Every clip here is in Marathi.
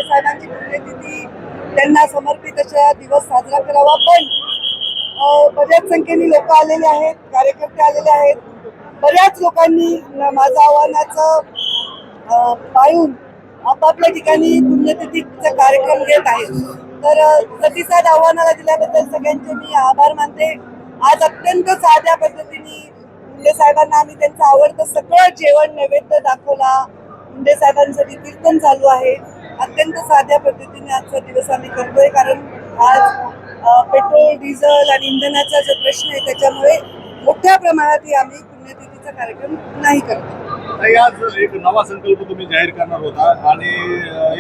साहेबांची पुण्यतिथी त्यांना समर्पित अशा दिवस साजरा करावा. पण बऱ्याच संख्येने लोक आलेले आहेत, कार्यकर्ते आलेले आहेत. बऱ्याच लोकांनी माझं आव्हानाचं पाळून आपापल्या ठिकाणी पुण्यतिथीचा कार्यक्रम घेत आहेत. तर प्रतिसाद आव्हानाला दिल्याबद्दल सगळ्यांचे मी आभार मानते. आज अत्यंत साध्या पद्धतीने मुंडे साहेबांना आम्ही त्यांचं आवडतं सगळं जेवण नैवेद्य दाखवला. मुंडे साहेबांसाठी कीर्तन चालू आहे. अत्यंत साध्या पद्धतीने आजचा दिवस आम्ही करतोय, कारण आज पेट्रोल डिझेल आणि इंधनाचा जो प्रश्न आहे त्याच्यामुळे मोठ्या प्रमाणात आम्ही पुण्यतिथीचा कार्यक्रम नाही करतो. आज एक नवा संकल्प तुम्ही जाहीर करणार होता आणि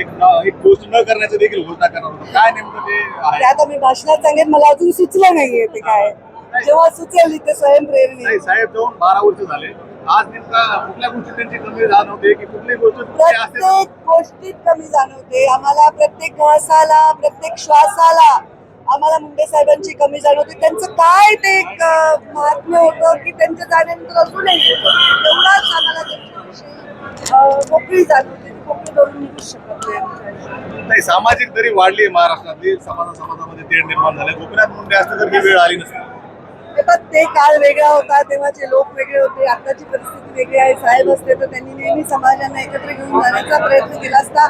एक गोष्ट न करण्याचं देखील घोषणा करणार होता. काय नेमकं ते आहे? ते आता मी भाषणात सांगेन, मला अजून सुचलं नाहीये ते काय. जेव्हा सुचेल ते स्वयंप्रेरणेने. साहेब जाऊन 12 वर्ष झाले. आज नेमका कुठल्या गोष्टी त्यांची कमी जाणवते की कुठली गोष्ट प्रत्येक गोष्टीत कमी जाणवते आम्हाला. प्रत्येक घासाला, प्रत्येक श्वासाला आम्हाला मुंडे साहेबांची कमी जाणवते. त्यांचं काय ते एक महात्म्य होतं की त्यांच्या जाण्यानंतर अजूनही एवढाच आम्हाला त्यांच्याविषयी पोकळी जाणवते. पोकळी भरून निघू शकत नाही. सामाजिक दरी वाढली महाराष्ट्रातली. समाजामध्ये तेढ निर्माण झाले. गोपीनाथ मुंडे असते तर ही वेळ आली नसती. ते काळ वेगळा होता, तेव्हाचे लोक वेगळे होते. आताची परिस्थिती वेगळी आहे. साहेब असते तर त्यांनी नेहमी समाजांना एकत्र घेऊन जाण्याचा प्रयत्न केला असता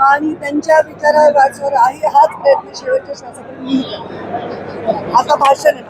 आणि त्यांच्या विचारावर वाचवर आहे हाच प्रयत्न शेवटच्या श्वासापर्यंत आता भाषण आहे.